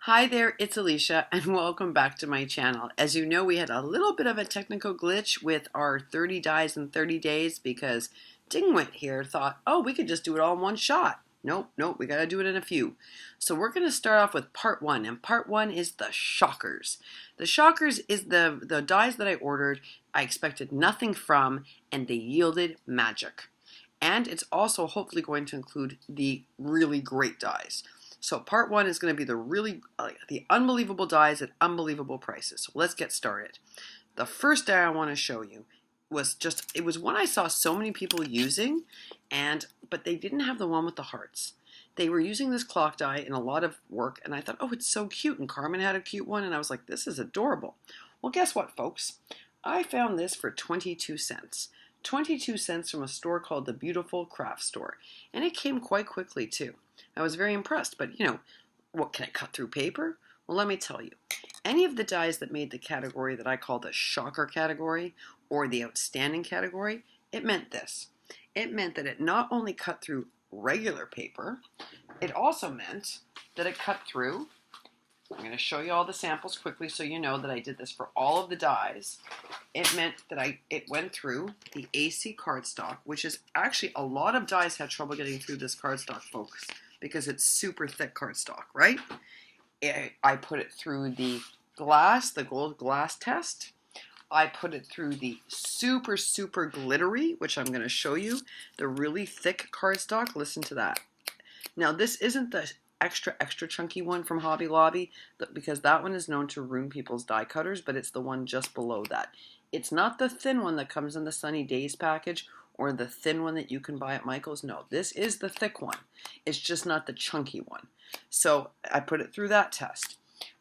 Hi there, it's Alicia and welcome back to my channel. As you know, we had a little bit of a technical glitch with our 30 dies in 30 days because Dingwit here thought, oh, we could just do it all in one shot. Nope, we gotta do it in a few. So we're gonna start off with part one, and part one is the shockers. The shockers is the dies that I ordered, I expected nothing from, and they yielded magic. And it's also hopefully going to include the really great dies. So part one is going to be the unbelievable dies at unbelievable prices. So let's get started. The first die I want to show you it was one I saw so many people using, but they didn't have the one with the hearts. They were using this clock die in a lot of work, and I thought, oh, it's so cute. And Carmen had a cute one, and I was like, this is adorable. Well, guess what, folks? I found this for 22 cents. 22 cents from a store called the Beautiful Craft Store, and it came quite quickly too. I was very impressed, but what can it cut through paper? Well, let me tell you, any of the dies that made the category that I call the shocker category or the outstanding category, it meant this. It meant that it not only cut through regular paper, it also meant that it cut through, I'm going to show you all the samples quickly so you know that I did this for all of the dies. It meant that it went through the AC cardstock, which is actually a lot of dies had trouble getting through this cardstock, folks, because it's super thick cardstock, right? I put it through the gold glass test. I put it through the super glittery, which I'm going to show you, the really thick cardstock. Listen to that. Now, this isn't the extra chunky one from Hobby Lobby, because that one is known to ruin people's die cutters, but it's the one just below that. It's not the thin one that comes in the Sunny Days package or the thin one that you can buy at Michael's. No, this is the thick one. It's just not the chunky one. So I put it through that test.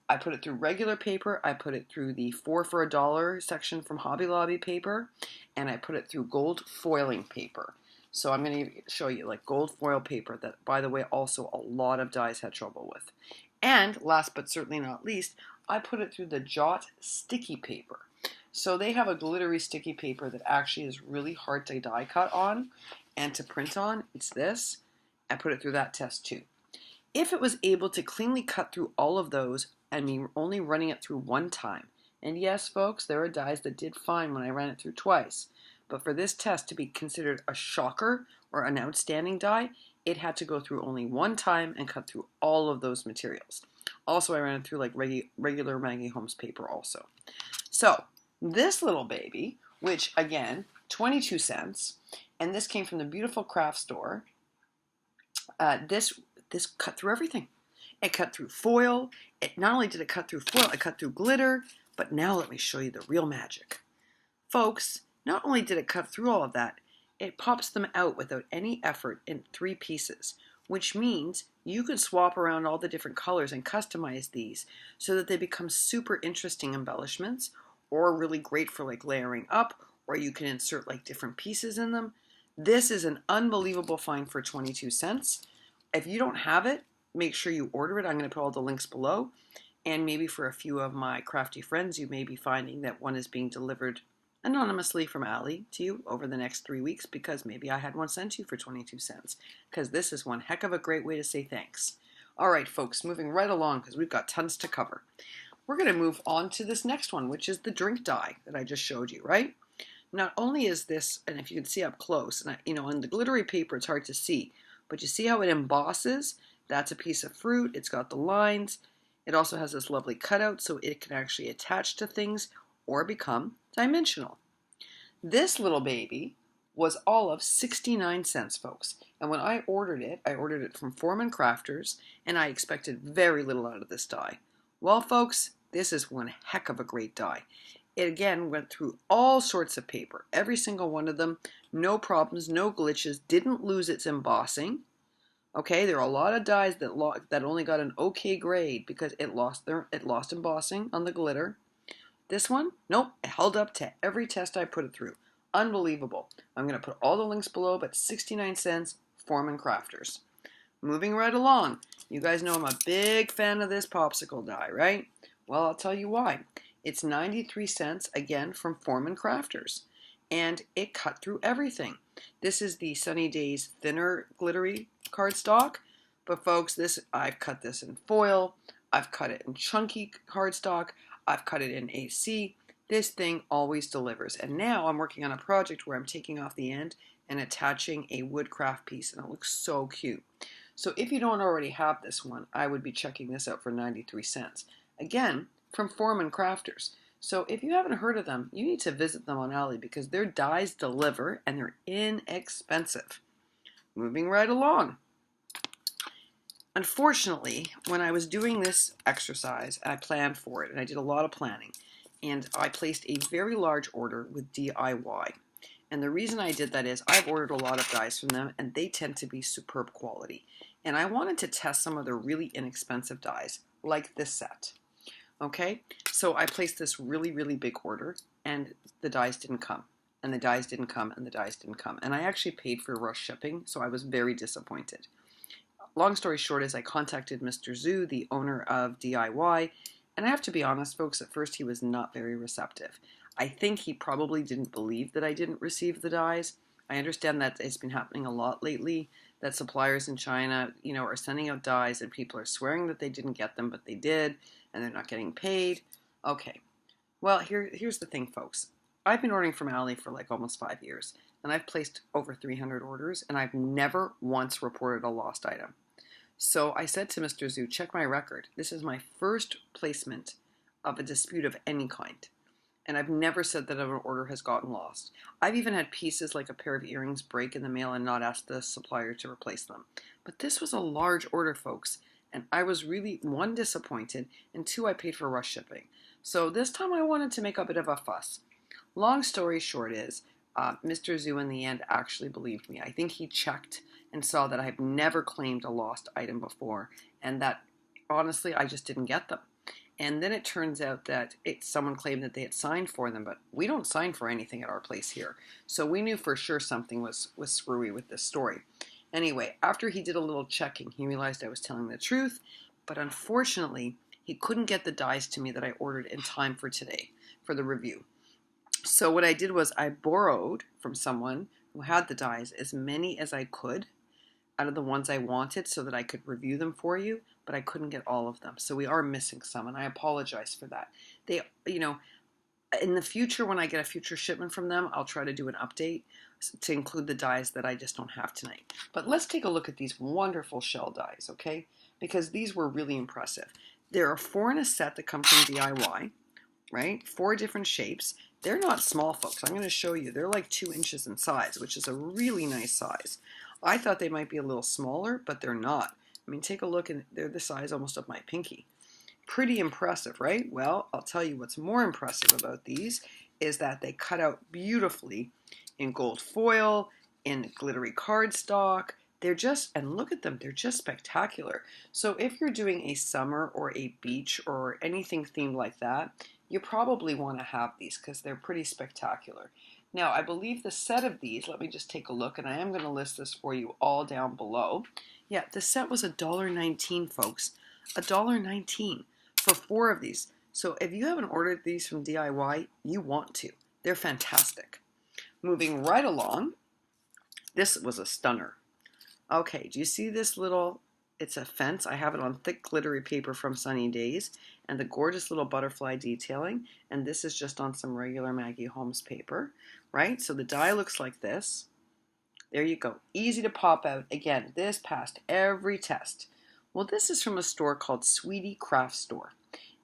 I put it through regular paper. I put it through the 4 for $1 section from Hobby Lobby paper, and I put it through gold foiling paper. So I'm going to show you like gold foil paper that, by the way, also a lot of dies had trouble with. And last but certainly not least, I put it through the Jot sticky paper. So they have a glittery sticky paper that actually is really hard to die cut on and to print on. It's this. I put it through that test too. If it was able to cleanly cut through all of those and me only running it through one time, and yes, folks, there are dies that did fine when I ran it through twice, but for this test to be considered a shocker or an outstanding die, it had to go through only one time and cut through all of those materials. Also, I ran it through like regular Maggie Holmes paper also. So, this little baby, which again, 22 cents, and this came from the Beautiful Craft Store, this cut through everything. It cut through foil. Not only did it cut through foil, it cut through glitter, but now let me show you the real magic. Folks, not only did it cut through all of that, it pops them out without any effort in 3 pieces, which means you could swap around all the different colors and customize these so that they become super interesting embellishments or really great for like layering up, or you can insert like different pieces in them. This is an unbelievable find for 22 cents. If you don't have it, make sure you order it. I'm going to put all the links below. And maybe for a few of my crafty friends, you may be finding that one is being delivered anonymously from Ali to you over the next 3 weeks, because maybe I had one sent to you for 22 cents, because this is one heck of a great way to say thanks. All right, folks, moving right along because we've got tons to cover. We're going to move on to this next one, which is the drink die that I just showed you, right? Not only is this, and if you can see up close, and on the glittery paper it's hard to see, but you see how it embosses? That's a piece of fruit. It's got the lines. It also has this lovely cutout so it can actually attach to things or become dimensional. This little baby was all of 69 cents, folks. And when I ordered it from Foreman Crafters, and I expected very little out of this die. Well, folks, this is one heck of a great die. It again went through all sorts of paper, every single one of them, no problems, no glitches, didn't lose its embossing. Okay, there are a lot of dies that only got an okay grade because it lost embossing on the glitter. This one, nope, it held up to every test I put it through. Unbelievable. I'm going to put all the links below, but 69 cents, Foreman Crafters. Moving right along. You guys know I'm a big fan of this popsicle die, right? Well, I'll tell you why. It's 93 cents, again, from Foreman Crafters. And it cut through everything. This is the Sunny Days thinner glittery cardstock. But folks, I've cut this in foil. I've cut it in chunky cardstock. I've cut it in AC. This thing always delivers. And now I'm working on a project where I'm taking off the end and attaching a woodcraft piece, and it looks so cute. So if you don't already have this one, I would be checking this out for 93 cents. Again, from Foreman Crafters. So if you haven't heard of them, you need to visit them on Ali because their dies deliver and they're inexpensive. Moving right along. Unfortunately, when I was doing this exercise, I planned for it and I did a lot of planning, and I placed a very large order with DIY. And the reason I did that is I've ordered a lot of dies from them and they tend to be superb quality. And I wanted to test some of their really inexpensive dies, like this set. Okay, so I placed this really, really big order and the dies didn't come. And the dies didn't come and the dies didn't come. And I actually paid for rush shipping, so I was very disappointed. Long story short is I contacted Mr. Zhu, the owner of DIY, and I have to be honest, folks, at first he was not very receptive. I think he probably didn't believe that I didn't receive the dies. I understand that it's been happening a lot lately, that suppliers in China, are sending out dies and people are swearing that they didn't get them, but they did, and they're not getting paid. Okay, well, here's the thing, folks. I've been ordering from Ali for like almost 5 years, and I've placed over 300 orders, and I've never once reported a lost item. So I said to Mr. Zhu, check my record. This is my first placement of a dispute of any kind. And I've never said that an order has gotten lost. I've even had pieces like a pair of earrings break in the mail and not asked the supplier to replace them. But this was a large order, folks. And I was really, one, disappointed, and two, I paid for rush shipping. So this time I wanted to make a bit of a fuss. Long story short is, Mr. Zhu in the end actually believed me. I think he checked and saw that I've never claimed a lost item before, and that honestly I just didn't get them. And then it turns out that someone claimed that they had signed for them, but we don't sign for anything at our place here. So we knew for sure something was screwy with this story. Anyway, after he did a little checking, he realized I was telling the truth, but unfortunately, he couldn't get the dies to me that I ordered in time for today, for the review. So what I did was I borrowed from someone who had the dies as many as I could out of the ones I wanted so that I could review them for you, but I couldn't get all of them. So we are missing some, and I apologize for that. They, in the future, when I get a future shipment from them, I'll try to do an update to include the dies that I just don't have tonight. But let's take a look at these wonderful shell dies, okay? Because these were really impressive. There are 4 in a set that come from DIY, right? 4 different shapes. They're not small, folks. I'm going to show you. They're like 2 inches in size, which is a really nice size. I thought they might be a little smaller, but they're not. I mean, take a look, and they're the size almost of my pinky. Pretty impressive, right? Well, I'll tell you what's more impressive about these is that they cut out beautifully in gold foil, in glittery cardstock. They're just, and look at them, they're just spectacular. So if you're doing a summer or a beach or anything themed like that, you probably want to have these because they're pretty spectacular. Now, I believe the set of these, let me just take a look, and I am going to list this for you all down below. Yeah, the set was $1.19, folks. $1.19 for 4 of these. So if you haven't ordered these from DIY, you want to. They're fantastic. Moving right along, this was a stunner. Okay, do you see this little, it's a fence. I have it on thick glittery paper from Sunny Days, and the gorgeous little butterfly detailing, and this is just on some regular Maggie Holmes paper, right? So the die looks like this. There you go. Easy to pop out. Again, this passed every test. Well, this is from a store called Sweetie Craft Store,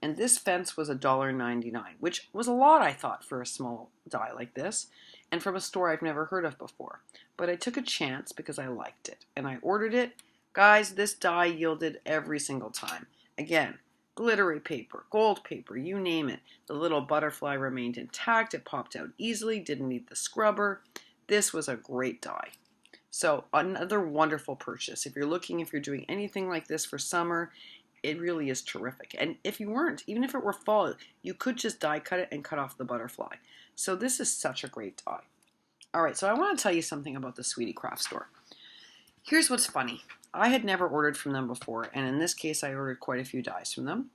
and this fence was $1.99, which was a lot, I thought, for a small die like this, and from a store I've never heard of before. But I took a chance because I liked it, and I ordered it. Guys, this die yielded every single time. Again, glittery paper, gold paper, you name it. The little butterfly remained intact. It popped out easily, didn't need the scrubber. This was a great die. So another wonderful purchase. If you're doing anything like this for summer, it really is terrific. And if you weren't, even if it were fall, you could just die cut it and cut off the butterfly. So this is such a great die. All right, so I want to tell you something about the Sweetie Craft Store. Here's what's funny. I had never ordered from them before, and in this case, I ordered quite a few dies from them.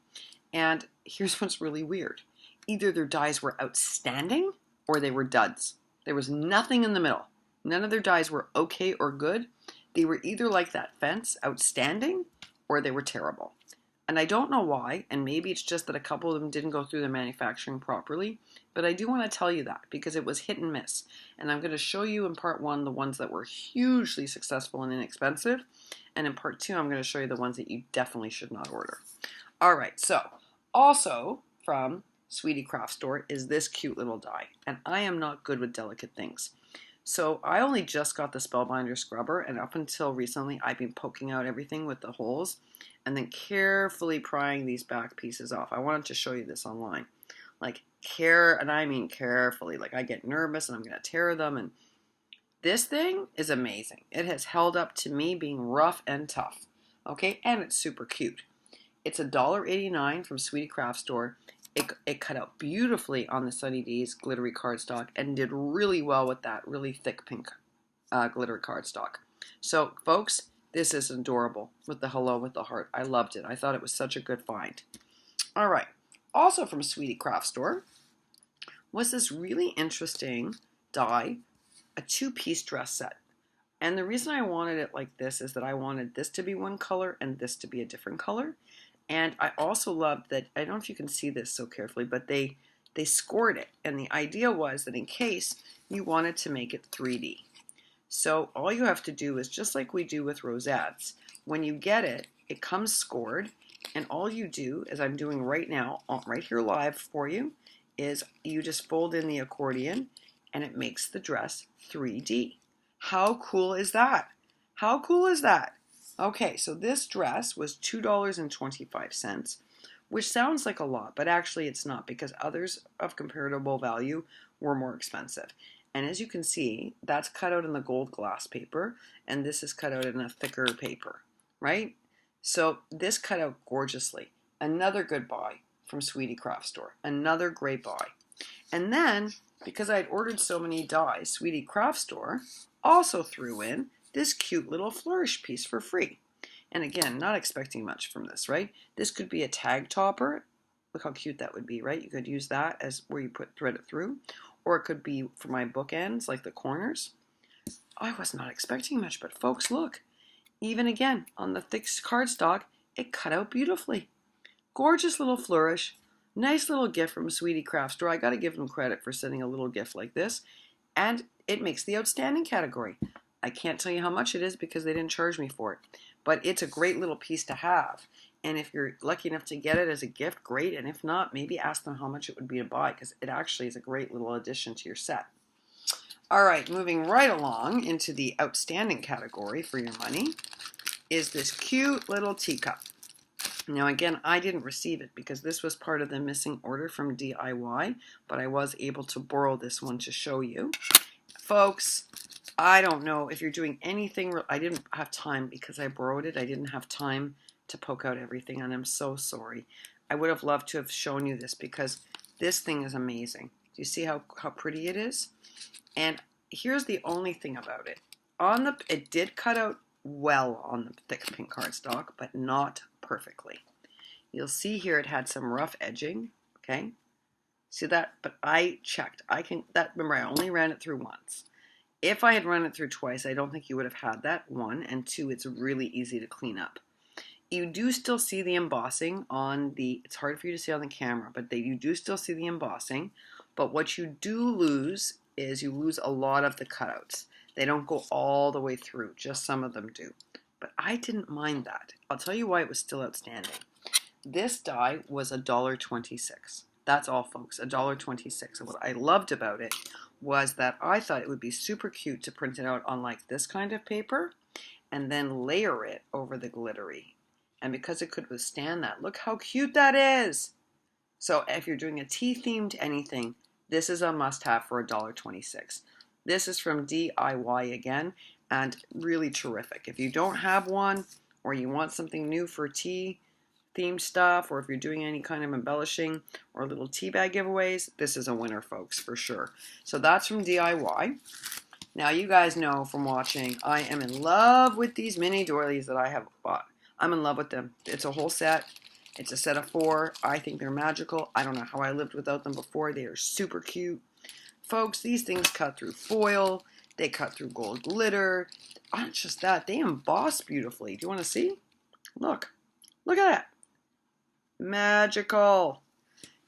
And here's what's really weird. Either their dies were outstanding or they were duds. There was nothing in the middle. None of their dies were okay or good. They were either like that fence, outstanding, or they were terrible. And I don't know why, and maybe it's just that a couple of them didn't go through the manufacturing properly, but I do want to tell you that because it was hit and miss. And I'm going to show you in part one the ones that were hugely successful and inexpensive, and in part two I'm going to show you the ones that you definitely should not order. All right, so also from Sweetie Craft Store is this cute little die, and I am not good with delicate things. So I only just got the Spellbinder scrubber, and up until recently I've been poking out everything with the holes and then carefully prying these back pieces off. I wanted to show you this online. Like and I mean carefully, like I get nervous and I'm gonna tear them, and this thing is amazing. It has held up to me being rough and tough. Okay, and it's super cute. It's $1.89 from Sweetie Craft Store. It cut out beautifully on the Sunny Days glittery cardstock and did really well with that really thick pink glitter cardstock. So folks, this is adorable with the hello with the heart. I loved it. I thought it was such a good find. All right, also from Sweetie Craft Store was this really interesting die, a two-piece dress set. And the reason I wanted it like this is that I wanted this to be one color and this to be a different color. And I also loved that, I don't know if you can see this so carefully, but they scored it. And the idea was that in case you wanted to make it 3D. So all you have to do is just like we do with rosettes. When you get it, it comes scored. And all you do, as I'm doing right now, right here live for you, is you just fold in the accordion and it makes the dress 3D. How cool is that? How cool is that? Okay, so this dress was $2.25, which sounds like a lot, but actually it's not because others of comparable value were more expensive. And as you can see, that's cut out in the gold glass paper, and this is cut out in a thicker paper, right? So this cut out gorgeously. Another good buy from Sweetie Craft Store. Another great buy. And then, because I had ordered so many dies, Sweetie Craft Store also threw in this cute little flourish piece for free. And again, not expecting much from this, right? This could be a tag topper. Look how cute that would be, right? You could use that as where you thread it through. Or it could be for my bookends, like the corners. I was not expecting much, but folks, look. Even again, on the thick cardstock, it cut out beautifully. Gorgeous little flourish. Nice little gift from Sweetie Craft Store. I got to give them credit for sending a little gift like this. And it makes the outstanding category. I can't tell you how much it is because they didn't charge me for it. But it's a great little piece to have. And if you're lucky enough to get it as a gift, great. And if not, maybe ask them how much it would be to buy because it actually is a great little addition to your set. All right, moving right along into the outstanding category for your money is this cute little teacup. Now again, I didn't receive it because this was part of the missing order from DIY, but I was able to borrow this one to show you. Folks, I don't know if you're doing anything. I didn't have time because I borrowed it. I didn't have time to poke out everything, and I'm so sorry. I would have loved to have shown you this because this thing is amazing. Do you see how pretty it is? And here's the only thing about it. It did cut out well on the thick pink cardstock, but not perfectly. You'll see here it had some rough edging, okay? See that? But I checked. Remember, I only ran it through once. If I had run it through twice, I don't think you would have had that, one, and two, it's really easy to clean up. You do still see the embossing on it's hard for you to see on the camera, but you do still see the embossing, but what you do lose is you lose a lot of the cutouts. They don't go all the way through, just some of them do. But I didn't mind that. I'll tell you why it was still outstanding. This die was $1.26. That's all, folks, $1.26. And what I loved about it was that I thought it would be super cute to print it out on like this kind of paper and then layer it over the glittery. And because it could withstand that, look how cute that is. So if you're doing a tea-themed anything, this is a must-have for $1.26. This is from DIY again, and really terrific. If you don't have one, or you want something new for tea-themed stuff, or if you're doing any kind of embellishing or little tea bag giveaways, this is a winner, folks, for sure. So that's from DIY. Now, you guys know from watching, I am in love with these mini doilies that I have bought. I'm in love with them. It's a whole set. It's a set of 4. I think they're magical. I don't know how I lived without them before. They are super cute. Folks, these things cut through foil. They cut through gold glitter. Not just that, they emboss beautifully. Do you want to see? Look. Look at that. Magical.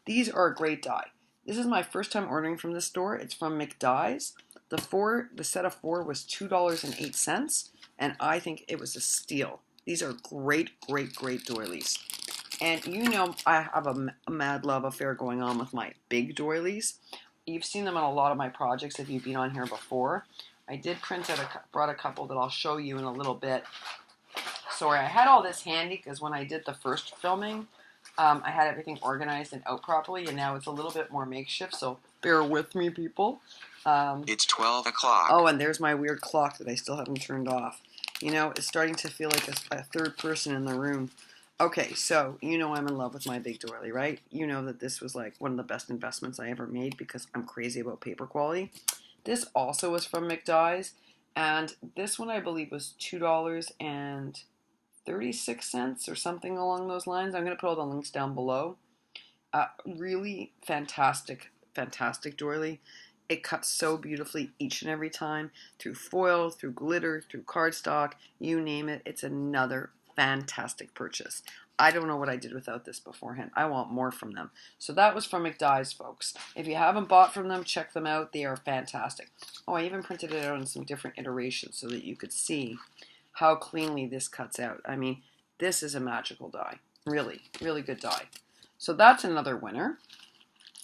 These are a great die. This is my first time ordering from this store. It's from McDie's. The set of four was $2.08, and I think it was a steal. These are great, great, great doilies. And you know I have a mad love affair going on with my big doilies. You've seen them on a lot of my projects if you've been on here before. I did brought a couple that I'll show you in a little bit. Sorry, I had all this handy because when I did the first filming, I had everything organized and out properly, and now it's a little bit more makeshift, so bear with me, people. It's 12 o'clock. Oh, and there's my weird clock that I still haven't turned off. You know, it's starting to feel like a third person in the room. Okay, so you know I'm in love with my big doily, right? You know that this was like one of the best investments I ever made because I'm crazy about paper quality. This also was from McDie's, and this one I believe was $2.36 or something along those lines. I'm going to put all the links down below. Really fantastic, fantastic doily. It cuts so beautifully each and every time, through foil, through glitter, through cardstock, you name it. It's another fantastic purchase. I don't know what I did without this beforehand. I want more from them. So that was from McDie's, folks. If you haven't bought from them, check them out. They are fantastic. Oh, I even printed it out in some different iterations so that you could see how cleanly this cuts out. I mean, this is a magical die. Really, really good die. So that's another winner.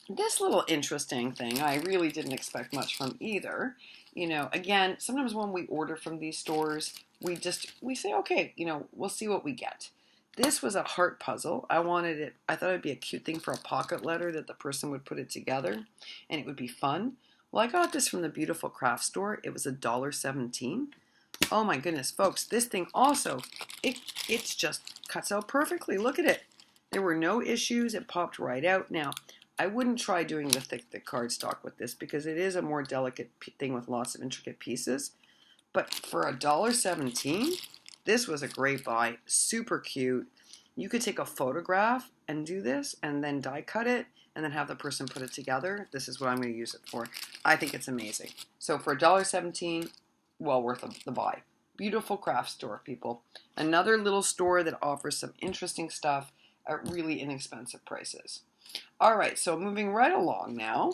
This little interesting thing, I really didn't expect much from either. You know, again, sometimes when we order from these stores, we say, okay, you know, we'll see what we get. This was a heart puzzle. I thought it'd be a cute thing for a pocket letter that the person would put it together and it would be fun. Well, I got this from the Beautiful Craft Store. It was $1.17. Oh my goodness, folks, this thing also, it's just cuts out perfectly. Look at it. There were no issues. It popped right out. Now, I wouldn't try doing the thick cardstock with this because it is a more delicate thing with lots of intricate pieces. But for $1.17, this was a great buy. Super cute. You could take a photograph and do this and then die cut it and then have the person put it together. This is what I'm going to use it for. I think it's amazing. So for $1.17, well worth the buy. Beautiful Craft Store, people. Another little store that offers some interesting stuff at really inexpensive prices. All right, so moving right along now.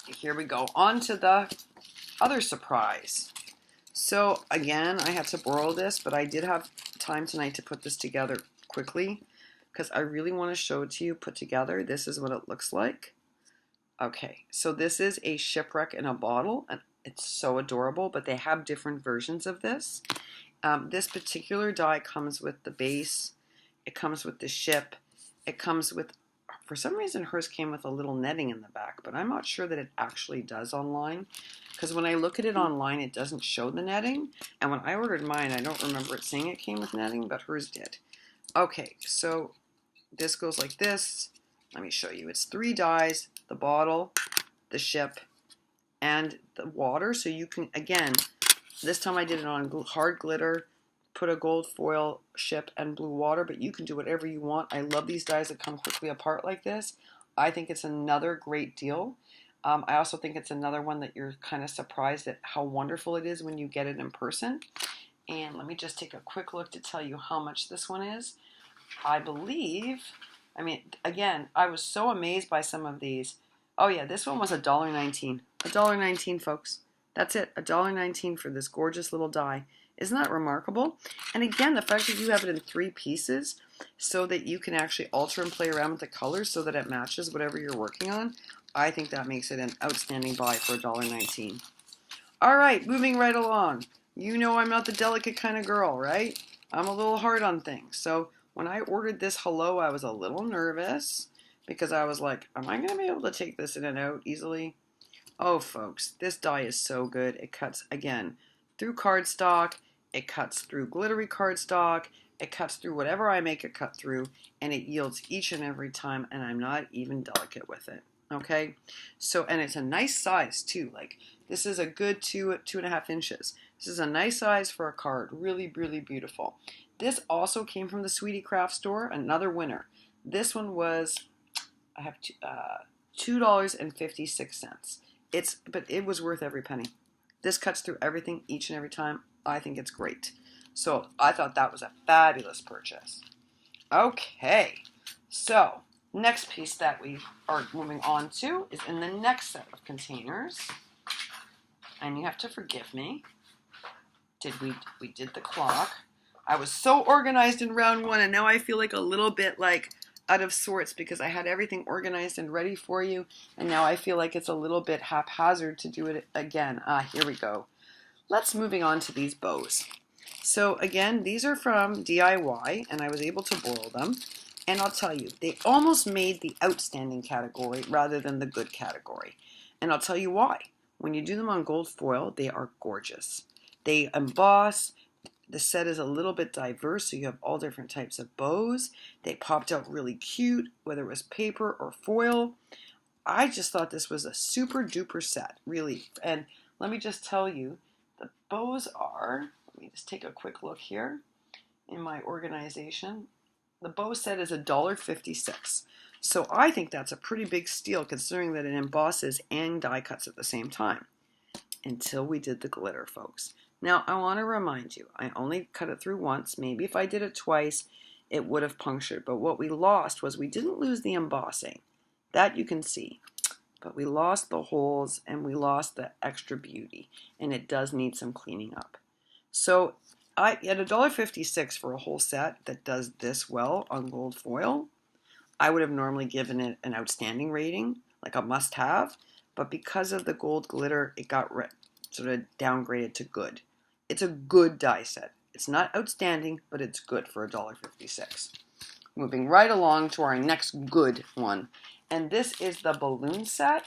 Here we go. On to the other surprise. So again, I had to borrow this, but I did have time tonight to put this together quickly because I really want to show it to you put together. This is what it looks like. Okay, so this is a shipwreck in a bottle, and it's so adorable, but they have different versions of this. This particular die comes with the base. It comes with the ship. It comes with, for some reason, hers came with a little netting in the back, but I'm not sure that it actually does online, because when I look at it online, it doesn't show the netting, and when I ordered mine, I don't remember it saying it came with netting, but hers did. Okay, so this goes like this. Let me show you. It's 3 dies, the bottle, the ship, and the water, so you can, again, this time I did it on hard glitter, put a gold foil ship and blue water, but you can do whatever you want. I love these dies that come quickly apart like this. I think it's another great deal. I also think it's another one that you're kind of surprised at how wonderful it is when you get it in person. And let me just take a quick look to tell you how much this one is. I believe, I mean, again, I was so amazed by some of these. Oh yeah, this one was $1.19. $1.19, folks. That's it, $1.19 for this gorgeous little die. Isn't that remarkable? And again, the fact that you have it in 3 pieces so that you can actually alter and play around with the colors so that it matches whatever you're working on, I think that makes it an outstanding buy for $1.19. All right, moving right along. You know I'm not the delicate kind of girl, right? I'm a little hard on things. So when I ordered this hello, I was a little nervous because I was like, am I going to be able to take this in and out easily? Oh, folks, this die is so good. It cuts, again, through cardstock. It cuts through glittery cardstock. It cuts through whatever I make it cut through, and it yields each and every time, and I'm not even delicate with it. Okay? So, and it's a nice size, too. Like, this is a good 2.5 inches. This is a nice size for a card. Really, really beautiful. This also came from the Sweetie Craft Store, another winner. This one was, I have $2.56. But it was worth every penny. This cuts through everything each and every time. I think it's great. So I thought that was a fabulous purchase. Okay, so next piece that we are moving on to is in the next set of containers. And you have to forgive me. We did the clock. I was so organized in round one, and now I feel like a little bit like out of sorts because I had everything organized and ready for you, and now I feel like it's a little bit haphazard to do it again. Here we go. Let's moving on to these bows. So again, these are from DIY, and I was able to borrow them. And I'll tell you, they almost made the outstanding category rather than the good category. And I'll tell you why. When you do them on gold foil, they are gorgeous. They emboss. The set is a little bit diverse, so you have all different types of bows. They popped out really cute, whether it was paper or foil. I just thought this was a super duper set, really. And let me just tell you, the bows are, let me just take a quick look here in my organization. The bow set is $1.56. So I think that's a pretty big steal considering that it embosses and die cuts at the same time. Until we did the glitter, folks. Now, I want to remind you, I only cut it through once. Maybe if I did it twice, it would have punctured. But what we lost was we didn't lose the embossing. That you can see. But we lost the holes and we lost the extra beauty. And it does need some cleaning up. So, at $1.56 for a whole set that does this well on gold foil, I would have normally given it an outstanding rating, like a must-have. But because of the gold glitter, it got sort of downgraded to good. It's a good die set. It's not outstanding, but it's good for $1.56. Moving right along to our next good one. And this is the balloon set.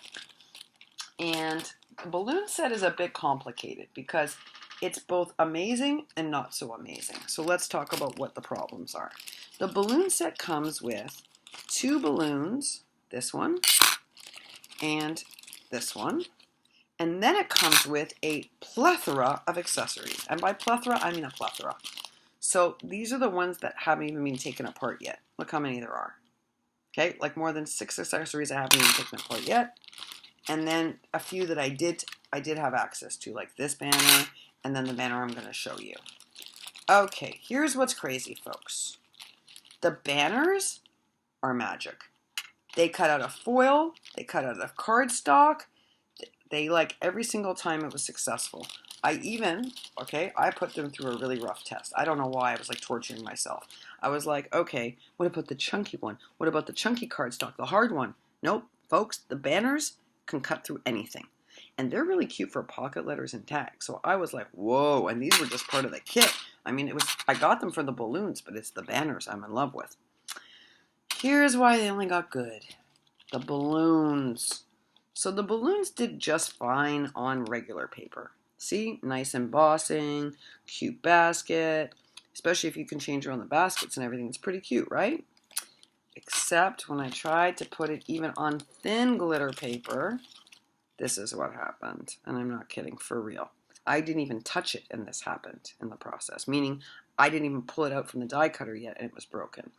And the balloon set is a bit complicated because it's both amazing and not so amazing. So let's talk about what the problems are. The balloon set comes with 2 balloons, this one and this one. And then it comes with a plethora of accessories. And by plethora, I mean a plethora. So these are the ones that haven't even been taken apart yet. Look how many there are. Okay, like more than 6 accessories I haven't even taken apart yet. And then a few that I did have access to, like this banner, and then the banner I'm going to show you. Okay, here's what's crazy, folks. The banners are magic. They cut out of foil, they cut out of cardstock. They, like, every single time it was successful. I put them through a really rough test. I don't know why I was like torturing myself. I was like, okay, what about the chunky one? What about the chunky cardstock, the hard one? Nope, folks, the banners can cut through anything. And they're really cute for pocket letters and tags. So I was like, whoa, and these were just part of the kit. I mean, I got them for the balloons, but it's the banners I'm in love with. Here's why they only got good. The balloons. So the balloons did just fine on regular paper. See, nice embossing, cute basket, especially if you can change around the baskets and everything. It's pretty cute, right? Except when I tried to put it even on thin glitter paper, this is what happened. And I'm not kidding, for real. I didn't even touch it and this happened in the process, meaning I didn't even pull it out from the die cutter yet and it was broken.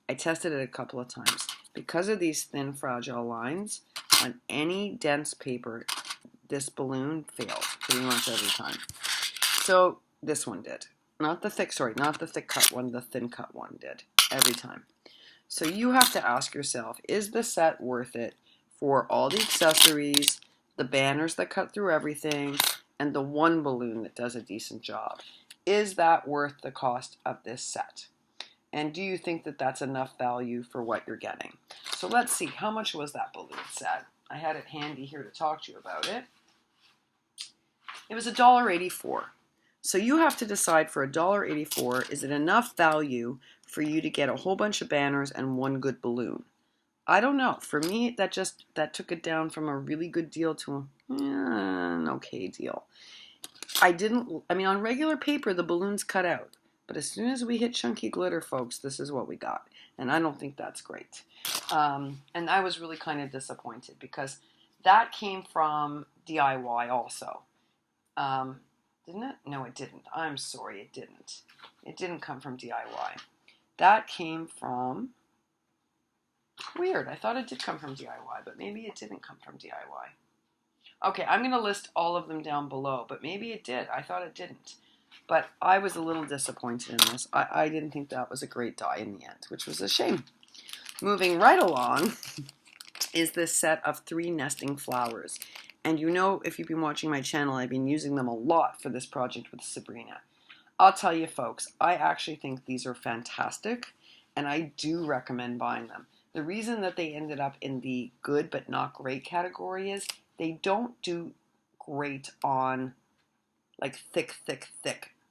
I tested it a couple of times. Because of these thin, fragile lines, on any dense paper, this balloon failed pretty much every time. So this one did. Not the thick cut one, the thin cut one did every time. So you have to ask yourself, is the set worth it for all the accessories, the banners that cut through everything, and the one balloon that does a decent job? Is that worth the cost of this set? And do you think that that's enough value for what you're getting? So let's see, how much was that balloon set? I had it handy here to talk to you about it. It was $1.84. So you have to decide for $1.84, is it enough value for you to get a whole bunch of banners and one good balloon? I don't know. For me, that took it down from a really good deal to an okay deal. On regular paper, the balloons cut out. But as soon as we hit chunky glitter, folks, this is what we got. And I don't think that's great. And I was really kind of disappointed because that came from DIY also. Didn't it? No, it didn't. I'm sorry, it didn't. It didn't come from DIY. That came from... Weird, I thought it did come from DIY, but maybe it didn't come from DIY. Okay, I'm going to list all of them down below, but maybe it did. I thought it didn't. But I was a little disappointed in this. I didn't think that was a great die in the end, which was a shame. Moving right along is this set of 3 nesting flowers. And you know, if you've been watching my channel, I've been using them a lot for this project with Sabrina. I'll tell you folks, I actually think these are fantastic, and I do recommend buying them. The reason that they ended up in the good but not great category is they don't do great on like thick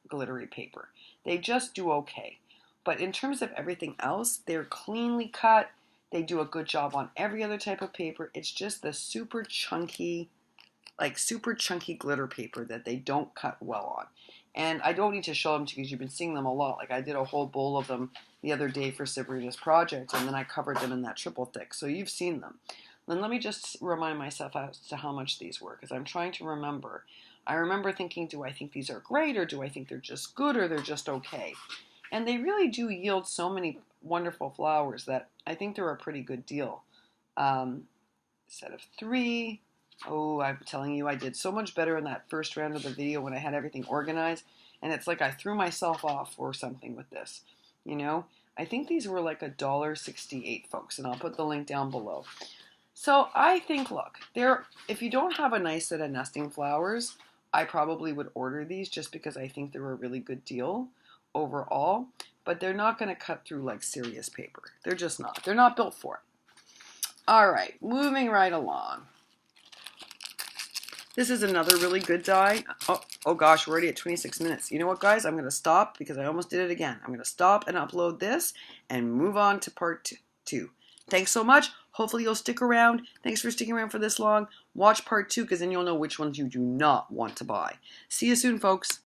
glittery paper. They just do okay. But in terms of everything else, they're cleanly cut. They do a good job on every other type of paper. It's just the super chunky glitter paper that they don't cut well on. And I don't need to show them to you because you've been seeing them a lot. Like I did a whole bowl of them the other day for Sabrina's project, and then I covered them in that triple thick. So you've seen them. Then let me just remind myself as to how much these were, because I'm trying to remember. I remember thinking, do I think these are great, or do I think they're just good, or they're just okay? And they really do yield so many wonderful flowers that I think they're a pretty good deal. Set of 3. Oh, I'm telling you, I did so much better in that first round of the video when I had everything organized. And it's like I threw myself off or something with this. You know, I think these were like $1.68, folks. And I'll put the link down below. So I think, look, if you don't have a nice set of nesting flowers, I probably would order these just because I think they're a really good deal overall. But they're not going to cut through like serious paper. They're just not. They're not built for it. All right, moving right along. This is another really good die. Oh gosh, we're already at 26 minutes. You know what, guys? I'm going to stop because I almost did it again. I'm going to stop and upload this and move on to part 2. Thanks so much. Hopefully you'll stick around. Thanks for sticking around for this long. Watch part 2 because then you'll know which ones you do not want to buy. See you soon, folks.